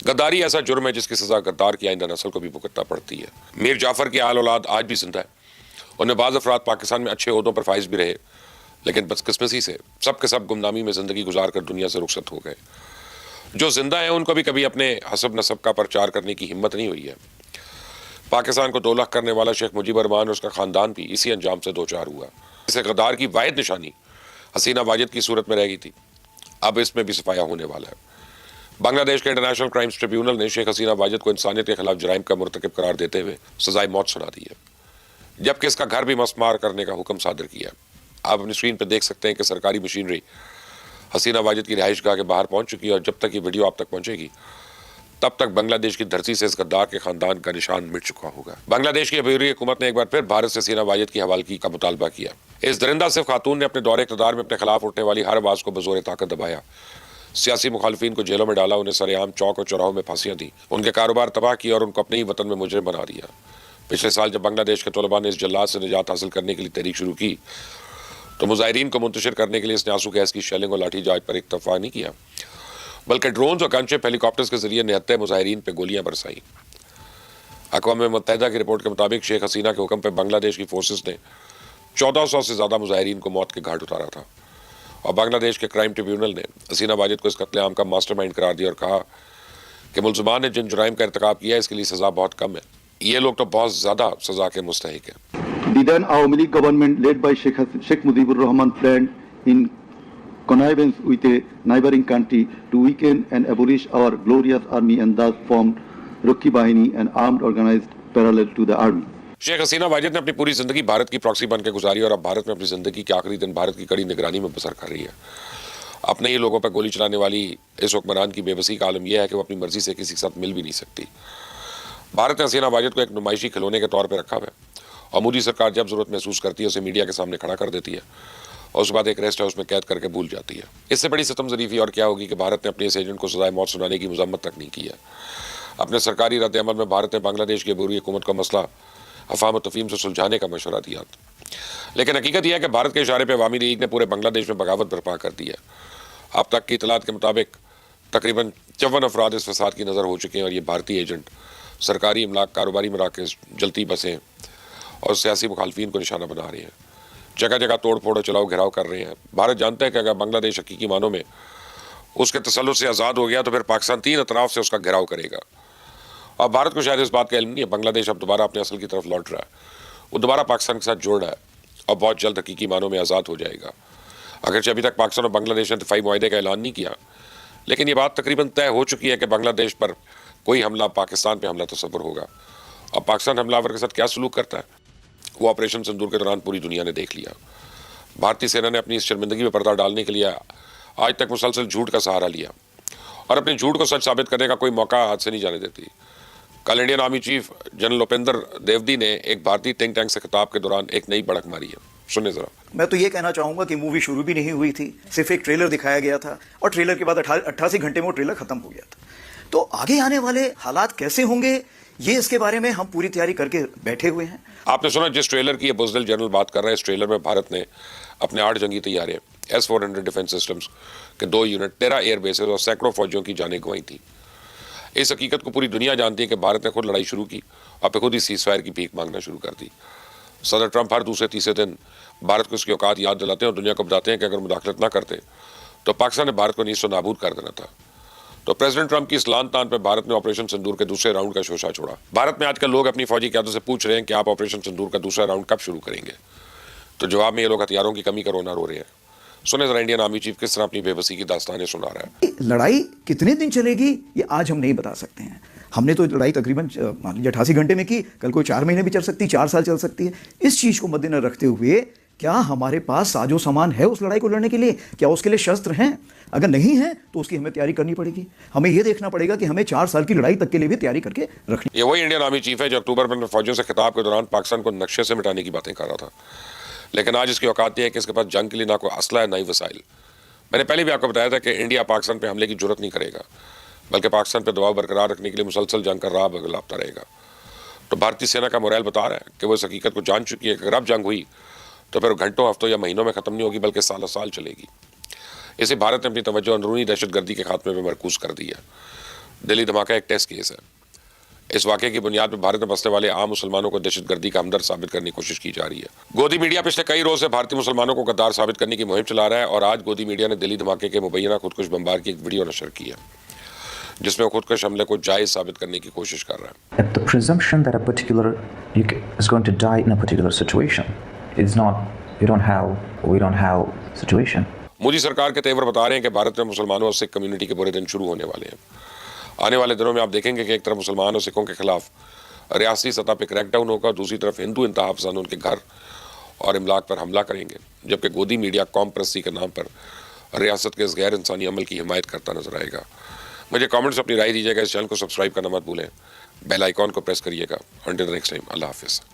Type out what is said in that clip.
गद्दारी ऐसा जुर्म है जिसकी सजा गद्दार की आइंदा नस्ल को भी भुगतना पड़ती है। मीर जाफर की आल औलाद आज भी जिंदा है। उनमें बाज़ अफराद पाकिस्तान में अच्छे ओहदों पर फाइज भी रहे, लेकिन बदकिस्मती से सब के सब गुमनामी में ज़िंदगी गुजार कर दुनिया से रुखसत हो गए। जो जिंदा हैं उनको भी कभी अपने हसब नसब का प्रचार करने की हिम्मत नहीं हुई है। पाकिस्तान को 2 लाख करने वाला शेख मुजीबर रहमान और उसका ख़ानदान भी इसी अंजाम से दो चार हुआ। इसे गद्दार की वाहिद निशानी हसीना वाजिद की सूरत में रह गई थी, अब इसमें भी सफाया होने वाला है। बांग्लादेश के इंटरनेशनल क्राइम्स ट्रिब्यूनल ने शेख हसीना वाजिद को इंसानियत के खिलाफ जराइम का मुर्तकिब करार देते हुए सजाए मौत सुना दी है, जबकि इसका घर भी मसमार करने का हुक्म सादर किया। आप अपनी स्क्रीन पर देख सकते हैं कि सरकारी मशीनरी हसीना वाजिद की रिहाइशगाह के बाहर पहुंच चुकी है, और जब तक ये वीडियो आप तक पहुंचेगी तब तक बांग्लादेश की धरती से इस गद्दार के खानदान का निशान मिट चुका होगा। बांग्लादेश की अबूरी हुकूमत ने एक बार फिर भारत से हसीना वाजिद की हवालगी का मुतालबा किया। इस दरिंदा सिर्फ खातून ने अपने दौरे इक़्तिदार में अपने खिलाफ उठने वाली हर आवाज़ को बज़ोर ताकत दबाया, सियासी मुखालफिन को जेलों में डाला, उन्हें सरेआम चौक और चौराहों में फांसियाँ दी, उनके कारोबार तबाह किया और उनको अपने ही वतन में मुजरिम बना दिया। पिछले साल जब बांग्लादेश के तलबा ने इस जल्लाद से निजात हासिल करने के लिए तहरीक शुरू की तो मुजाहिरीन को मुंतशिर करने के लिए इसने आंसू गैस की शेलिंग और लाठी चार्ज पर इक्तफा नहीं किया, बल्कि ड्रोन्स और गनशिप हेलीकॉप्टर्स के जरिए निहत्ते मुजाहिरीन पर गोलियां बरसाई। अक़वाम मुत्तहिदा की रिपोर्ट के मुताबिक शेख हसीना के हुक्म पर बांग्लादेश की फोर्सेस ने 1400 से ज़्यादा मुजाहिरीन को मौत के घाट उतारा था, और बांग्लादेश के क्राइम ट्रिब्यूनल ने हसीना वाजिद को इस कत्लेआम का मास्टरमाइंड करार दिया और कहा कि मुलज़मान ने जिन जुराइम का इर्तिकाब किया है इसके लिए सज़ा बहुत कम है, ये लोग तो बहुत ज़्यादा सज़ा के मुस्तहिक हैं। The then Awami League government led by Sheikh Mujibur Rahman planned in connivance with a neighboring country to weaken and abolish our glorious army and thus formed Rakhi Bahini, an armed organized parallel to the army. Sheikh Hasina Wajid ने अपनी पूरी ज़िंदगी भारत की proxy बन के गुजारी और अब भारत में अपनी ज़िंदगी के आखिरी दिन भारत की कड़ी निगरानी में बसर कर रही है। अपने ही लोगों पर गोली चलाने वाली इस हुक्मरान की बेबसी का आलम यह है कि वो अपनी मर्जी से किसी के साथ मिल भी नहीं सकती। भारत ने हसीना वाजिद को एक नुमाइशी खिलौने के तौर पर रखा है, और मोदी सरकार जब ज़रूरत महसूस करती है उसे मीडिया के सामने खड़ा कर देती है और उसके बाद एक रेस्ट हाउस में कैद करके भूल जाती है। इससे बड़ी सितम ज़रीफ़ी और क्या होगी कि भारत ने अपने इस एजेंट को सजाए मौत सुनाने की मज़म्मत तक नहीं की है। अपने सरकारी रद्द अमल में भारत ने बांग्लादेश की अबूरी हुकूमत का मसला अफ़ाम और तफ़हीम से सुलझाने का मशवरा दिया, लेकिन हकीकत यह है कि भारत के इशारे पर अवामी लीग ने पूरे बांग्लादेश में बगावत बर्पा कर दी है। अब तक की इतलात के मुताबिक तकरीबन 54 अफराद इस फसाद की नज़र हो चुके हैं, और ये भारतीय एजेंट सरकारी इमलाक, कारोबारी मराकज़, जलती बसें और सियासी मुखालफिन को निशाना बना रहे हैं। जगह जगह तोड़ फोड़ और चलाओ घिराव कर रहे हैं। भारत जानता है कि अगर बांग्लादेश हकीकी मानों में उसके तसल्लुत से आज़ाद हो गया तो फिर पाकिस्तान 3 अतराफ से उसका घेराव करेगा, और भारत को शायद इस बात का इल्म नहीं है बांग्लादेश अब दोबारा अपने असल की तरफ लौट रहा है, वो दोबारा पाकिस्तान के साथ जोड़ रहा है और बहुत जल्द हकीकी मानों में आज़ाद हो जाएगा। अगरचे अभी तक पाकिस्तान और बांग्लादेश ने दफ़ाई मुआहदे का ऐलान नहीं किया, लेकिन ये बात तकरीबन तय हो चुकी है कि बांग्लादेश पर कोई हमला पाकिस्तान पर हमला तस्वर होगा। अब पाकिस्तान हमलावर के साथ क्या सलूक करता है वो ऑपरेशन सिंदूर के दौरान पूरी दुनिया ने देख लिया। भारतीय सेना ने अपनी इस शर्मिंदगी में पर्दा डालने के लिए आज तक मुसलसल झूठ का सहारा लिया, और अपने झूठ को सच साबित करने का कोई मौका हाथ से नहीं जाने देती। कल Indian army chief general Upendra Dwivedi ने एक भारतीय थिंक टैंक से खिताब के दौरान एक नई भड़क मारी है, सुनिए जरा। मैं तो ये कहना चाहूंगा कि मूवी शुरू भी नहीं हुई थी, सिर्फ एक ट्रेलर दिखाया गया था, और ट्रेलर के बाद 88 घंटे में वो ट्रेलर खत्म हो गया था। तो आगे आने वाले हालात कैसे होंगे ये इसके बारे में हम पूरी तैयारी करके बैठे हुए हैं। आपने सुना जिस ट्रेलर की बुज़दिल जनरल बात कर रहे हैं, इस ट्रेलर में भारत ने अपने 8 जंगी तैयारे S-400 डिफेंस सिस्टम्स के 2 यूनिट, 13 एयर बेसेस और सैकड़ों फौजियों की जानें गंवाई थी। इस हकीकत को पूरी दुनिया जानती है कि भारत ने खुद लड़ाई शुरू की और फिर खुद ही सीज़फायर की भीख मांगना शुरू कर दी। सदर ट्रंप हर दूसरे तीसरे दिन भारत को उसकी औकात याद दिलाते हैं और दुनिया को बताते हैं कि अगर मुदाखलत ना करते तो पाकिस्तान ने भारत को नीज़ नाबूद कर देना था। तो प्रेसिडेंट ट्रंप की इस लान तान पर भारत ने ऑपरेशन सिंदूर के दूसरे राउंड का शोशा छोड़ा। भारत में आजकल लोग अपनी फौजी क़यादत से पूछ रहे हैं कि आप ऑपरेशन सिंदूर का दूसरा राउंड कब शुरू करेंगे, तो जवाब में ये लोग हथियारों की कमी का रोना रो रहे हैं। सुने जरा इंडियन आर्मी चीफ किस तरह अपनी बेबसी की दास्तानें सुना रहा है। लड़ाई कितने दिन चलेगी ये आज हम नहीं बता सकते हैं। हमने तो लड़ाई तकरीबन मान लीजिए 88 घंटे में की, कल कोई 4 महीने भी चल सकती है, 4 साल चल सकती है। इस चीज़ को मद्देनजर रखते हुए क्या हमारे पास साजो सामान है उस लड़ाई को लड़ने के लिए? क्या उसके लिए शस्त्र हैं? अगर नहीं है तो उसकी हमें तैयारी करनी पड़ेगी। हमें यह देखना पड़ेगा कि हमें 4 साल की लड़ाई तक के लिए भी तैयारी करके रखनी। ये वही इंडियन आर्मी चीफ है जो अक्टूबर में फौजियों से खिताब के दौरान पाकिस्तान को नक्शे से मिटाने की बातें कर रहा था, लेकिन आज इसकी औकात यह है कि इसके पास जंग के लिए ना कोई असला है ना ही वसाइल। मैंने पहले भी आपको बताया था कि इंडिया पाकिस्तान पर हमले की जरूरत नहीं करेगा, बल्कि पाकिस्तान पर दबाव बरकरार रखने के लिए मुसलसल जंग का राह बदलाता रहेगा। तो भारतीय सेना का मोरल बता रहा है कि वो इस हकीकत को जान चुकी है कि अगर अब जंग हुई तो फिर घंटों, हफ्तों या महीनों में ख़त्म नहीं होगी बल्कि सालों साल चलेगी। इसे भारत ने अपनी तवज्जो अंदरूनी दहशतगर्दी के खात्मे में मरकूज़ कर दी है। دلی دھماکہ ایک ٹیسٹ کیس ہے. اس واقعے کی بنیاد پر بھارت میں بسنے والے عام مسلمانوں کو دہشت گردی کا ہمدرد ثابت کرنے کی کوشش کی جا رہی ہے. گودی میڈیا پچھلے کئی روز سے بھارتی مسلمانوں کو غدار ثابت کرنے کی مہم چلا رہا ہے اور آج گودی میڈیا نے دلی دھماکے کے مبینہ خودکش بمبار کی ایک ویڈیو نشر کی ہے جس میں وہ خودکش حملے کو جائز ثابت کرنے کی کوشش کر رہا ہے. The presumption that a particular is going to die in a particular situation is not, we don't have situation. Modi سرکار کے تیور بتا رہے ہیں کہ بھارت میں مسلمانوں اور سکھ کمیونٹی کے برے دن شروع ہونے والے ہیں. آنے والے دنوں میں آپ دیکھیں گے کہ ایک طرف مسلمان اور سکھوں کے خلاف ریاستی سطح پہ کریک ڈاؤن ہوگا, دوسری طرف ہندو انتہا پسند ان کے گھر اور املاک پر حملہ کریں گے, جبکہ گودی میڈیا قوم پرستی کے نام پر ریاست کے اس غیر انسانی عمل کی حمایت کرتا نظر آئے گا. مجھے کامنٹس اپنی رائے دیجیے گا. اس چینل کو سبسکرائب کرنا مت بھولیں, بیل آئیکن کو پریس کریے گا. انٹل نیکسٹ ٹائم, اللہ حافظ.